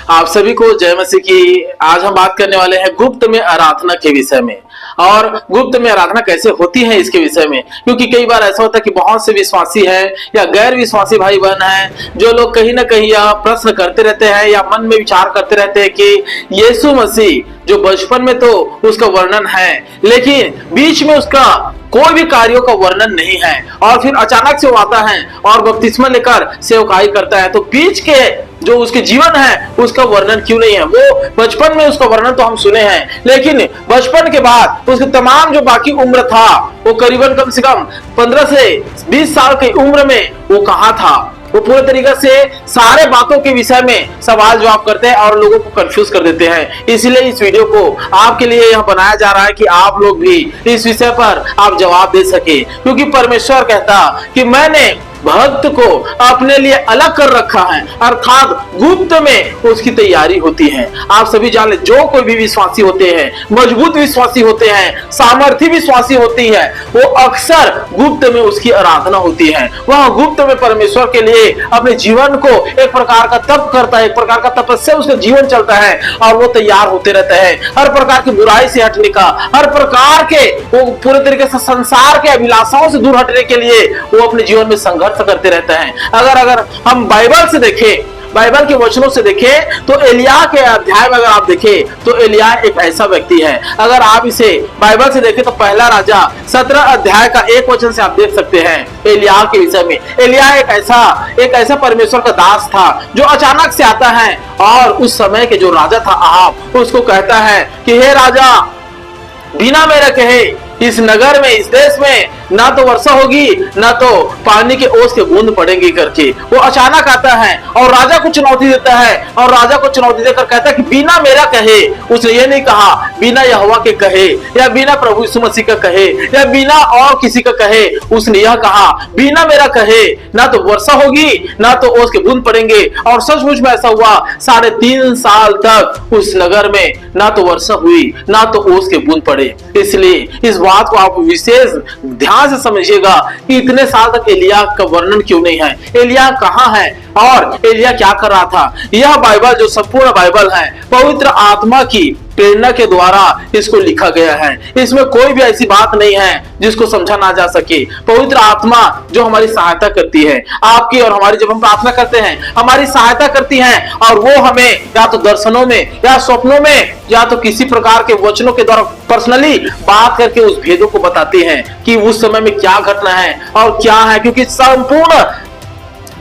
आप सभी को जय मसीह की। आज हम बात करने वाले हैं गुप्त में आराधना के विषय में, और गुप्त में आराधना कैसे होती है इसके विषय में। क्योंकि कई बार ऐसा होता है कि बहुत से विश्वासी हैं या गैर विश्वासी भाई बहन हैं जो लोग कहीं ना कहीं यह प्रश्न करते रहते हैं या मन में विचार करते रहते हैं कि यीशु मसीह जो बचपन में तो उसका वर्णन है, लेकिन बीच में उसका कोई भी कार्यों का वर्णन नहीं है, और फिर अचानक से वो आता है और बपतिस्मा लेकर सेवकाई करता है, तो बीच के जो उसके जीवन है उसका वर्णन क्यों नहीं है। वो बचपन में उसका वर्णन तो हम सुने हैं, लेकिन बचपन के बाद उसके तमाम जो बाकी उम्र था वो करीबन कम से कम 15 से 20 साल की उम्र में वो कहाँ था। वो पूरे तरीके से सारे बातों के विषय में सवाल जवाब करते हैं और लोगों को कंफ्यूज कर देते हैं। इसलिए इस वीडियो को आपके लिए यह बनाया जा रहा है कि आप लोग भी इस विषय पर आप जवाब दे सके, क्योंकि परमेश्वर कहता कि मैंने भक्त को अपने लिए अलग कर रखा है, अर्थात गुप्त में उसकी तैयारी होती है। आप सभी जान ले, जो कोई भी विश्वासी होते हैं, मजबूत विश्वासी होते हैं, सामर्थी विश्वासी होती है, वो अक्सर गुप्त में उसकी आराधना होती है। वह गुप्त में परमेश्वर के लिए अपने जीवन को एक प्रकार का तप करता है, एक प्रकार का तपस्या उसका जीवन चलता है, और वो तैयार होते रहता है हर प्रकार की बुराई से हटने का, हर प्रकार के वो पूरे तरीके से संसार के अभिलाषाओं से दूर हटने के लिए वो अपने जीवन में संघर्ष करते रहते हैं। अगर हम बाइबल से देखें, बाइबल के वचनों से देखें, तो एलिया के अध्याय में अगर आप देखें तो एलिया एक ऐसा व्यक्ति है। अगर आप इसे बाइबल से देखें तो पहला राजा 17 अध्याय का 1 वचन से आप देख सकते हैं एलिया के विषय में। एलिया एक ऐसा परमेश्वर का दास था जो अचानक से आता है और उस समय के जो राजा था अहाब, उसको कहता है कि हे राजा, बिना मेरे कहे इस नगर में, इस देश में ना तो वर्षा होगी ना तो पानी के ओस के बूंद पड़ेंगे करके वो अचानक आता है और राजा को चुनौती देता है। और राजा को चुनौती देकर कहता है कि बिना मेरा कहे, उसने ये नहीं कहा बिना यहोवा के कहे या बिना प्रभु यीशु मसीह का कहे या बिना और किसी का कहे, उसने यह कहा बिना मेरा कहे ना तो वर्षा होगी ना तो ओस के बूंद पड़ेंगे। और सचमुच में ऐसा हुआ, 3.5 साल तक उस नगर में ना तो वर्षा हुई ना तो ओस के बूंद पड़े। इसलिए इस बात को आप विशेष ध्यान से समझिएगा कि इतने साल तक एलिया का वर्णन क्यों नहीं है, एलिया कहाँ है और एलिया क्या कर रहा था। यह बाइबल जो संपूर्ण बाइबल है पवित्र आत्मा की प्रेरणा के द्वारा इसको लिखा गया है। इसमें कोई भी ऐसी बात नहीं है जिसको समझा ना जा सके। पवित्र आत्मा जो हमारी सहायता करती है, आपकी और हमारी, जब हम प्रार्थना करते हैं हमारी सहायता करती है, और वो हमें या तो दर्शनों में या स्वप्नों में या तो किसी प्रकार के वचनों के द्वारा पर्सनली बात करके उस भेदों को बताती हैं कि उस समय में क्या घटना है और क्या है। क्योंकि संपूर्ण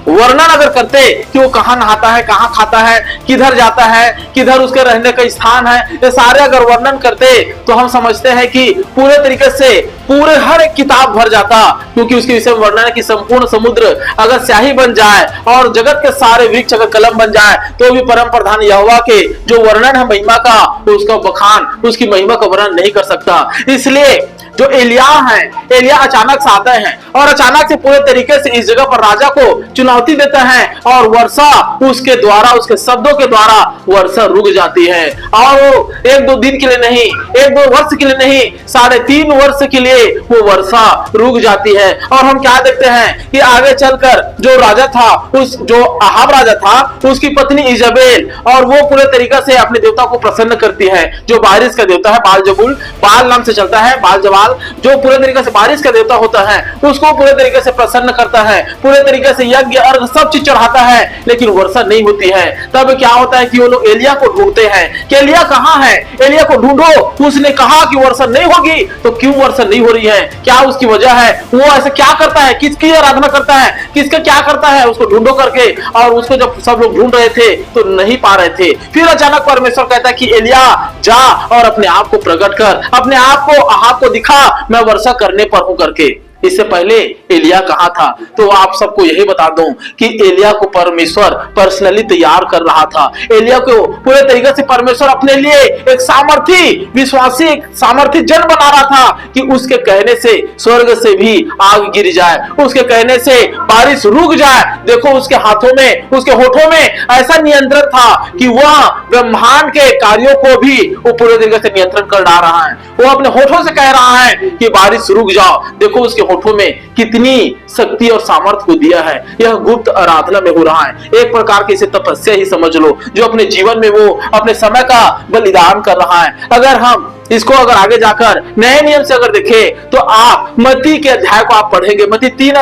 वर्णन अगर करते कि वो कहाँ नहाता है, कहाँ खाता है, किधर जाता है, किधर उसके रहने का स्थान है, ये सारे अगर वर्णन करते तो हम समझते हैं कि पूरे तरीके से पूरे हर एक किताब भर जाता। क्योंकि उसके विषय में वर्णन है कि संपूर्ण समुद्र अगर स्याही बन जाए और जगत के सारे वृक्ष अगर कलम बन जाए तो भी परम प्रधान यहोवा के जो वर्णन है महिमा का, उसका बखान, उसकी महिमा का वर्णन नहीं कर सकता। इसलिए जो एलिया है, एलिया अचानक से आता है और अचानक से पूरे तरीके से इस जगह पर राजा को चुनौती देता है, और वर्षा उसके द्वारा, उसके शब्दों के द्वारा वर्षा रुक जाती है। और वो 1-2 दिन के लिए नहीं, 1-2 वर्ष के लिए नहीं, 3.5 वर्ष के लिए वो वर्षा रुक जाती है। और हम क्या देखते हैं कि आगे चलकर जो राजा था, उस जो अहाब राजा था, उसकी पत्नी इजबेल, और वो पूरे तरीके से अपने देवता को प्रसन्न करती है, जो बारिश का देवता है, बाल-जबूल, बाल नाम से चलता है, बाल-जबाल, जो पूरे तरीके से बारिश का देवता होता है, उसको पूरे तरीके से प्रसन्न करता है, पूरे तरीके से यज्ञ अर्घ सब चीज चढ़ाता है, लेकिन वर्षा नहीं होती है। तब क्या होता है कि वो लोग एलिया को ढूंढते हैं कि एलिया कहाँ है, एलिया को ढूंढो। उसने कहा कि वर्षा नहीं होगी, तो क्यों वर्षा नहीं हो रही है, क्या उसकी वजह है, वो ऐसा क्या करता है, किसकी आराधना करता है, किसका क्या करता है, उसको ढूंढो करके। और उसको जब सब लोग ढूंढ रहे थे तो नहीं पा रहे थे। फिर अचानक परमेश्वर कहता है कि एलिया जा और अपने आप को प्रकट कर, अपने आप को अहाब को दिखा, मैं वर्षा करने पर हूं करके। इससे पहले एलिया कहाँ था, तो आप सबको यही बता दूं कि एलिया को परमेश्वर पर्सनली तैयार कर रहा था। एलिया को पूरे तरीके से परमेश्वर अपने लिए एक सामर्थी विश्वासी, एक सामर्थी जन बना रहा था कि उसके कहने से स्वर्ग से भी आग गिर जाए, उसके कहने से बारिश रुक जाए। देखो उसके हाथों में, उसके होठों में ऐसा नियंत्रण था कि वह ब्रह्मांड के कार्यों को भी वो पूरे तरीके से नियंत्रण कर रहा है। वो अपने होठों से कह रहा है कि बारिश रुक जाओ। देखो उसके होठों में कितनी शक्ति और सामर्थ्य को दिया है। यह गुप्त आराधना में हो रहा है। एक प्रकार की इसे तपस्या ही समझ लो, जो अपने जीवन में वो अपने समय का बलिदान कर रहा है। अगर हम इसको अगर आगे जाकर नए नियम से अगर देखें तो आप मत्ती के अध्याय को आप पढ़ेंगे। मत्ती 3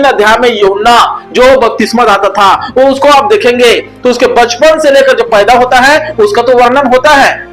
अध्याय में यूहन्ना जो बपतिस्मा दाता था वो उसको आप देखेंगे तो उसके बचपन से लेकर जब पैदा होता है उसका तो वर्णन होता है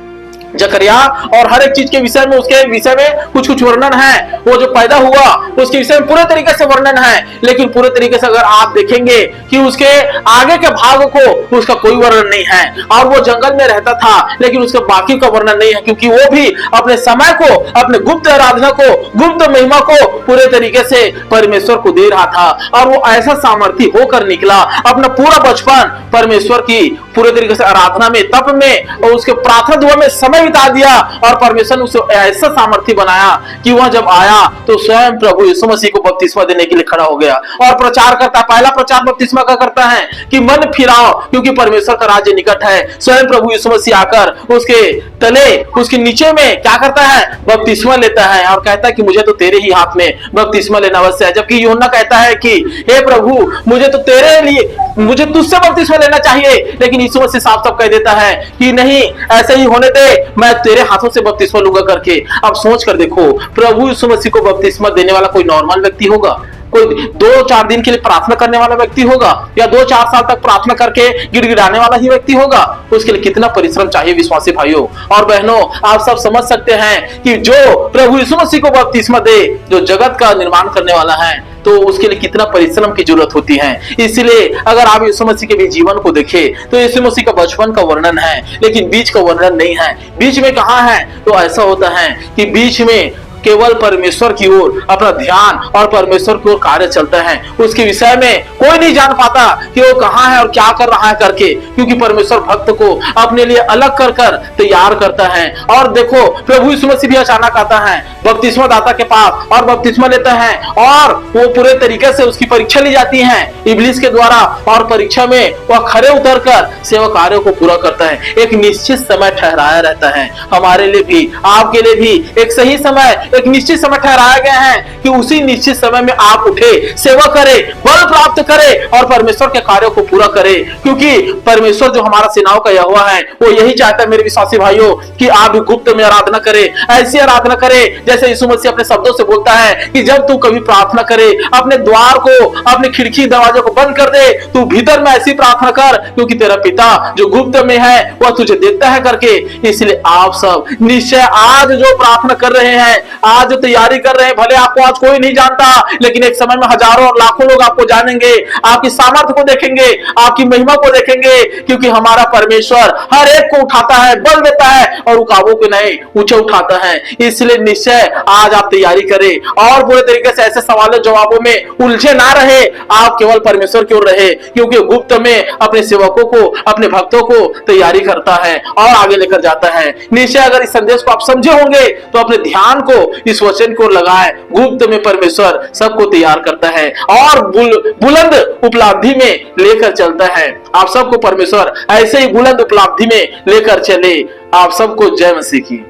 जकरिया, और हर एक चीज के विषय में उसके विषय में कुछ वर्णन है। वो जो पैदा हुआ उसके विषय में पूरे तरीके से वर्णन है, लेकिन पूरे तरीके से अगर आप देखेंगे कि उसके आगे के भाग को उसका कोई वर्णन नहीं है। और वो जंगल में रहता था लेकिन उसके बाकी का वर्णन नहीं है, क्योंकि वो भी अपने समय को, अपने गुप्त आराधना को, गुप्त महिमा को पूरे तरीके से परमेश्वर को दे रहा था। और वो ऐसा सामर्थी होकर निकला, अपना पूरा बचपन परमेश्वर की पूरे तरीके से आराधना में, तप में और उसके प्रार्थना दुआ में समय बिता दिया। और परमेश्वर ने उसे ऐसा सामर्थ्य बनाया कि वह जब आया तो स्वयं प्रभु यीशु मसीह को बपतिस्मा देने के लिए खड़ा हो गया और प्रचार करता। पहला प्रचार बपतिस्मा का करता है कि मन फिराओ क्योंकि परमेश्वर का राज्य निकट है। स्वयं प्रभु यीशु मसीह आकर उसके तले, उसके नीचे में क्या करता है, बपतिस्मा लेता है और कहता है कि मुझे तो तेरे ही हाथ में बपतिस्मा लेना अवश्य है। जबकि यूहन्ना कहता है कि हे प्रभु मुझे तो तेरे लिए, मुझे तुझसे बपतिस्मा लेना चाहिए, लेकिन यीशु मसीह साफ साफ कह देता है कि नहीं, ऐसे ही होने दे, मैं तेरे हाथों से बपतिस्मा लूंगा करके। अब सोच कर देखो, प्रभु यीशु मसीह को बपतिस्मा देने वाला कोई नॉर्मल व्यक्ति होगा? कोई 2-4 दिन के लिए प्रार्थना करने वाला व्यक्ति होगा? या 2-4 साल तक प्रार्थना करके गिड़गिड़ाने वाला ही व्यक्ति होगा? उसके लिए कितना परिश्रम चाहिए विश्वासी भाइयों और बहनों। आप सब समझ सकते हैं कि जो प्रभु यीशु मसीह को बपतिस्मा दे, जो जगत का निर्माण करने वाला है, तो उसके लिए कितना परिश्रम की जरूरत होती है। इसलिए अगर आप यीशु मसीह के भी जीवन को देखें तो यीशु मसीह का बचपन का वर्णन है, लेकिन बीच का वर्णन नहीं है। बीच में कहां है? तो ऐसा होता है कि बीच में केवल परमेश्वर की ओर अपना ध्यान और परमेश्वर की ओर कार्य चलता है। उसके विषय में कोई नहीं जान पाता कि वो कहां है और क्या कर रहा है करके, क्योंकि परमेश्वर भक्त को अपने लिए अलग कर कर तैयार करता है। और देखो, प्रभु यीशु मसीह भी अचानक आता है बपतिस्मा दाता के पास और बपतिस्मा लेता है, और वो पूरे तरीके से उसकी परीक्षा ली जाती है इब्लीस के द्वारा, और परीक्षा में वह खड़े उतर कर सेवा कार्यों को पूरा करता है। एक निश्चित समय ठहराया रहता है हमारे लिए भी, आपके लिए भी एक सही समय, एक निश्चित समय ठहराया गया है कि उसी निश्चित समय में आप उठे, सेवा करें, बल प्राप्त करें और परमेश्वर के कार्यों को पूरा करें। क्योंकि परमेश्वर जो हमारा सेनाओं का यहोवा है, वो यही चाहता है मेरे विश्वासी भाइयों कि आप गुप्त में आराधना करें, ऐसी आराधना करें जैसे यीशु मसीह अपने शब्दों से बोलता है कि जब तू कभी प्रार्थना करे, अपने द्वार को, अपने खिड़की दरवाजे को बंद कर दे, तू भीतर में ऐसी प्रार्थना कर क्योंकि तेरा पिता जो गुप्त में है वह तुझे देखता है करके। इसलिए आप सब निश्चय आज जो प्रार्थना कर रहे हैं, आज जो तैयारी कर रहे हैं, भले आपको आज कोई नहीं जानता, लेकिन एक समय में हजारों और लाखों लोग आपको जानेंगे, आपकी सामर्थ्य को देखेंगे, आपकी महिमा को देखेंगे, क्योंकि हमारा परमेश्वर हर एक को उठाता है, बल देता है और रुकावों को नहीं ऊंचे उठाता है। इसलिए निश्चय आज आप तैयारी करें और पूरे तरीके से ऐसे सवालों जवाबों में उलझे ना रहे, आप केवल परमेश्वर की ओर रहे, क्योंकि गुप्त में अपने सेवकों को, अपने भक्तों को तैयारी करता है और आगे लेकर जाता है। निश्चय अगर इस संदेश को आप समझे होंगे तो अपने ध्यान को इस वचन को लगाए। गुप्त में परमेश्वर सबको तैयार करता है और बुलंद उपलब्धि में लेकर चलता है। आप सबको परमेश्वर ऐसे ही बुलंद उपलब्धि में लेकर चले। आप सबको जय मसीह की।